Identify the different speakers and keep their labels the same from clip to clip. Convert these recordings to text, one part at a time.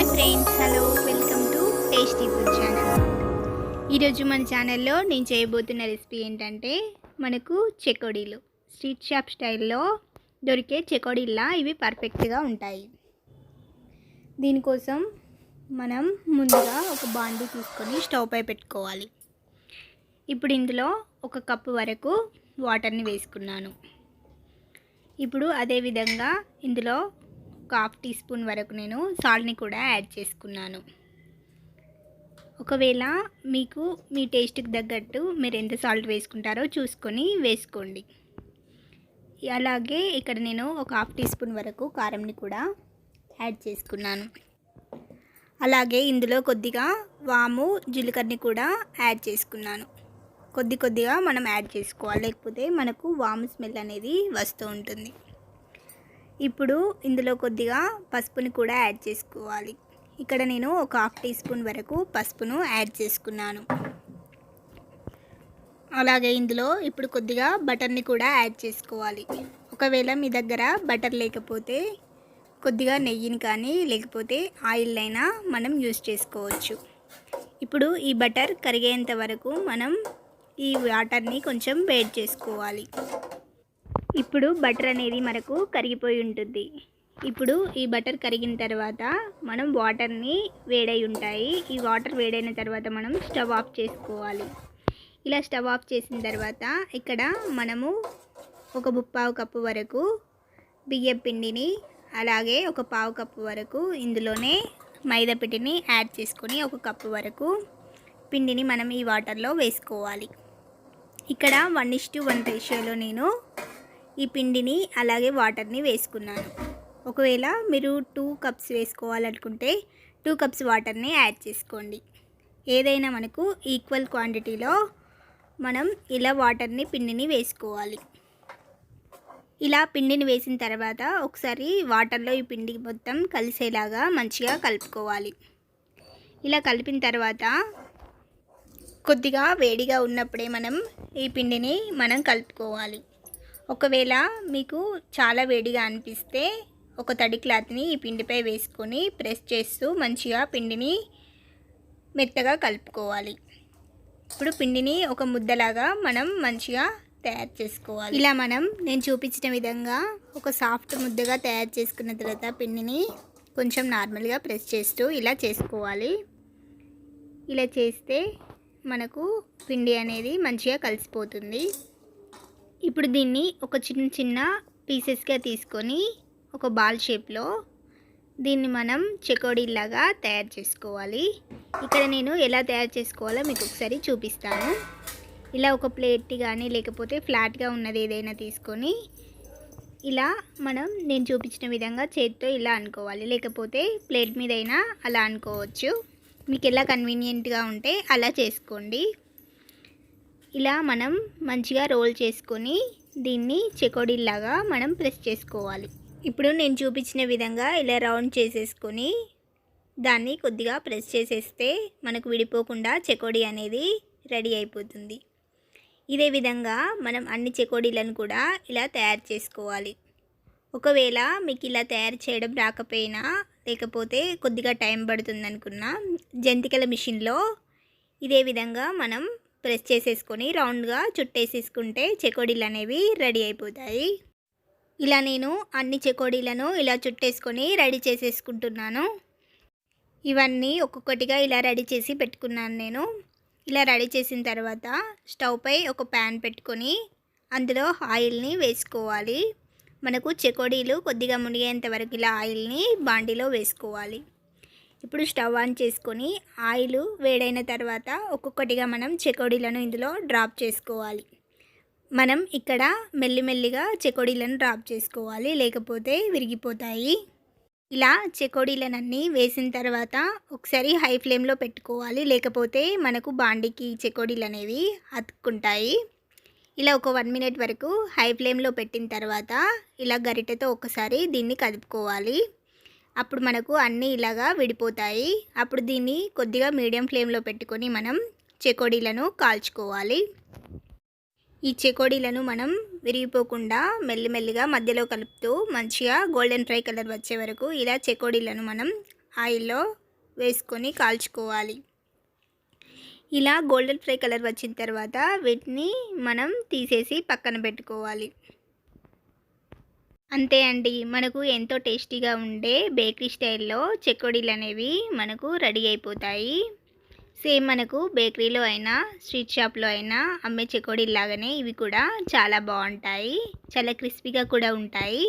Speaker 1: Hi friends, hello, welcome to tasty food channel. ఈరోజు మన ఛానల్లో నేను చేయబోతున్న రెసిపీ ఏంటంటే మనకు చెకోడీలు. స్ట్రీట్ షాప్ స్టైల్లో దొరికే చెకోడీల్లా ఇవి పర్ఫెక్ట్గా ఉంటాయి. దీనికోసం మనం ముందుగా ఒక బాండీ తీసుకొని స్టవ్ పై పెట్టుకోవాలి. ఇప్పుడు ఇందులో ఒక కప్పు వరకు వాటర్ని వేసుకున్నాను. ఇప్పుడు అదేవిధంగా ఇందులో ఒక హాఫ్ టీ స్పూన్ వరకు నేను సాల్ట్ని కూడా యాడ్ చేసుకున్నాను. ఒకవేళ మీకు మీ టేస్ట్కి తగ్గట్టు మీరు ఎంత సాల్ట్ వేసుకుంటారో చూసుకొని వేసుకోండి. అలాగే ఇక్కడ నేను ఒక హాఫ్ టీ స్పూన్ వరకు కారంని కూడా యాడ్ చేసుకున్నాను. అలాగే ఇందులో కొద్దిగా వాము జీలకర్రని కూడా యాడ్ చేసుకున్నాను. కొద్దిగా మనం యాడ్ చేసుకోవాలి, లేకపోతే మనకు వాము స్మెల్ అనేది వస్తూ ఉంటుంది. ఇప్పుడు ఇందులో కొద్దిగా పసుపుని కూడా యాడ్ చేసుకోవాలి. ఇక్కడ నేను ఒక హాఫ్ టీ స్పూన్ వరకు పసుపును యాడ్ చేసుకున్నాను. అలాగే ఇందులో ఇప్పుడు కొద్దిగా బటర్ని కూడా యాడ్ చేసుకోవాలి. ఒకవేళ మీ దగ్గర బటర్ లేకపోతే కొద్దిగా నెయ్యిని కానీ లేకపోతే ఆయిల్ అయినా మనం యూస్ చేసుకోవచ్చు. ఇప్పుడు ఈ బటర్ కరిగేంత వరకు మనం ఈ వాటర్ని కొంచెం వేడి చేసుకోవాలి. ఇప్పుడు బటర్ అనేది మనకు కరిగిపోయి ఉంటుంది. ఇప్పుడు ఈ బటర్ కరిగిన తర్వాత మనం వాటర్ని వేడై ఉంటాయి. ఈ వాటర్ వేడైన తర్వాత మనం స్టవ్ ఆఫ్ చేసుకోవాలి. ఇలా స్టవ్ ఆఫ్ చేసిన తర్వాత ఇక్కడ మనము ఒక ముప్పావు కప్పు వరకు బియ్యం పిండిని, అలాగే ఒక పావు కప్పు వరకు ఇందులోనే మైదా పిండిని యాడ్ చేసుకొని ఒక కప్పు వరకు పిండిని మనం ఈ వాటర్లో వేసుకోవాలి. ఇక్కడ 1:1 రేషియోలో నేను ఈ పిండిని అలాగే వాటర్ని వేసుకున్నాను. ఒకవేళ మీరు 2 కప్స్ వేసుకోవాలనుకుంటే 2 కప్స్ వాటర్ని యాడ్ చేసుకోండి. ఏదైనా మనకు ఈక్వల్ క్వాంటిటీలో మనం ఇలా పిండిని వేసుకోవాలి. ఇలా పిండిని వేసిన తర్వాత ఒకసారి వాటర్లో ఈ పిండి మొత్తం కలిసేలాగా మంచిగా కలుపుకోవాలి. ఇలా కలిపిన తర్వాత కొద్దిగా వేడిగా ఉన్నప్పుడే మనం ఈ పిండిని కలుపుకోవాలి. ఒకవేళ మీకు చాలా వేడిగా అనిపిస్తే ఒక తడి క్లాత్ని ఈ పిండిపై వేసుకొని ప్రెస్ చేస్తూ మంచిగా పిండిని మెత్తగా కలుపుకోవాలి. ఇప్పుడు పిండిని ఒక ముద్దలాగా మనం మంచిగా తయారు చేసుకోవాలి. ఇలా నేను చూపించిన విధంగా ఒక సాఫ్ట్ ముద్దగా తయారు చేసుకున్న తర్వాత పిండిని కొంచెం నార్మల్గా ప్రెస్ చేస్తూ ఇలా చేసుకోవాలి. ఇలా చేస్తే మనకు పిండి అనేది మంచిగా కలిసిపోతుంది. ఇప్పుడు దీన్ని ఒక చిన్న పీసెస్గా తీసుకొని ఒక బాల్ షేప్లో దీన్ని మనం చెకోడీలాగా తయారు చేసుకోవాలి. ఇక్కడ నేను ఎలా తయారు చేసుకోవాలో మీకు ఒకసారి చూపిస్తాను. ఇలా ఒక ప్లేట్ కానీ లేకపోతే ఫ్లాట్గా ఉన్నది ఏదైనా తీసుకొని ఇలా నేను చూపించిన విధంగా చేతితో ఇలా అనుకోవాలి, లేకపోతే ప్లేట్ మీద అయినా అలా అనుకోవచ్చు. మీకు ఎలా కన్వీనియంట్గా ఉంటే అలా చేసుకోండి. ఇలా మంచిగా రోల్ చేసుకొని దీన్ని చెకోడీలాగా ప్రెస్ చేసుకోవాలి. ఇప్పుడు నేను చూపించిన విధంగా ఇలా రౌండ్ చేసేసుకొని దాన్ని కొద్దిగా ప్రెస్ చేసేస్తే మనకు విడిపోకుండా చెకోడీ అనేది రెడీ అయిపోతుంది. ఇదే విధంగా అన్ని చెకోడీలను కూడా ఇలా తయారు చేసుకోవాలి. ఒకవేళ మీకు ఇలా తయారు చేయడం రాకపోయినా, లేకపోతే కొద్దిగా టైం పడుతుంది అనుకున్నా, జంతికల మిషన్లో ఇదే విధంగా ప్రెస్ చేసేసుకొని రౌండ్గా చుట్టేసేసుకుంటే చెకోడీలు అనేవి రెడీ అయిపోతాయి. ఇలా నేను అన్ని చెకోడీలను ఇలా చుట్టేసుకొని రెడీ చేసేసుకుంటున్నాను. ఇవన్నీ ఒక్కొక్కటిగా ఇలా రెడీ చేసి పెట్టుకున్నాను నేను. ఇలా రెడీ చేసిన తర్వాత స్టవ్ పై ఒక ప్యాన్ పెట్టుకొని అందులో ఆయిల్ని వేసుకోవాలి. మనకు చెకోడీలు కొద్దిగా మునిగేంత వరకు ఇలా ఆయిల్ని బాండీలో వేసుకోవాలి. ఇప్పుడు స్టవ్ ఆన్ చేసుకొని ఆయిల్ వేడైన తర్వాత ఒక్కొక్కటిగా చెకోడీలను ఇందులో డ్రాప్ చేసుకోవాలి. ఇక్కడ మెల్లిమెల్లిగా చెకోడీలను డ్రాప్ చేసుకోవాలి, లేకపోతే విరిగిపోతాయి. ఇలా చెకోడీలనన్నీ వేసిన తర్వాత ఒకసారి హై ఫ్లేమ్లో పెట్టుకోవాలి, లేకపోతే మనకు బాండీకి చెకోడీలు అనేవి అతుక్కుంటాయి. ఇలా ఒక 1 మినిట్ వరకు హై ఫ్లేమ్లో పెట్టిన తర్వాత ఇలా గరిటెతో ఒకసారి దీన్ని కదుపుకోవాలి. అప్పుడు మనకు అన్నీ ఇలాగా విడిపోతాయి. అప్పుడు దీన్ని కొద్దిగా మీడియం ఫ్లేమ్లో పెట్టుకొని చెకోడీలను కాల్చుకోవాలి. ఈ చెకోడీలను విరిగిపోకుండా మెల్లిమెల్లిగా మధ్యలో కలుపుతూ మంచిగా గోల్డెన్ ఫ్రై కలర్ వచ్చే వరకు ఇలా చెకోడీలను ఆయిల్లో వేసుకొని కాల్చుకోవాలి. ఇలా గోల్డెన్ ఫ్రై కలర్ వచ్చిన తర్వాత వీటిని మనం తీసేసి పక్కన పెట్టుకోవాలి. అంతే అండి, మనకు ఎంతో టేస్టీగా ఉండే బేకరీ స్టైల్లో చెకోడీలు అనేవి మనకు రెడీ అయిపోతాయి. సేమ్ మనకు బేకరీలో అయినా స్ట్రీట్ షాప్లో అయినా అమ్మే చెకోడీలాగానే ఇవి కూడా చాలా బాగుంటాయి. చాలా క్రిస్పీగా కూడా ఉంటాయి.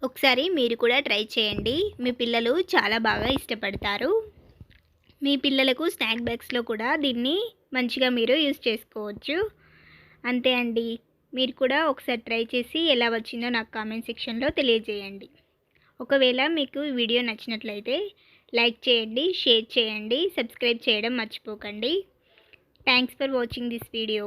Speaker 1: ఒకసారి మీరు కూడా ట్రై చేయండి. మీ పిల్లలు చాలా బాగా ఇష్టపడతారు. మీ పిల్లలకు స్నాక్ బాక్స్లో కూడా దీన్ని మంచిగా మీరు యూస్ చేసుకోవచ్చు. అంతే అండి, మీరు కూడా ఒకసారి ట్రై చేసి ఎలా వచ్చిందో నాకు కామెంట్ సెక్షన్లో తెలియజేయండి. ఒకవేళ మీకు ఈ వీడియో నచ్చినట్లయితే లైక్ చేయండి, షేర్ చేయండి, సబ్స్క్రైబ్ చేయడం మర్చిపోకండి. Thanks for watching this video.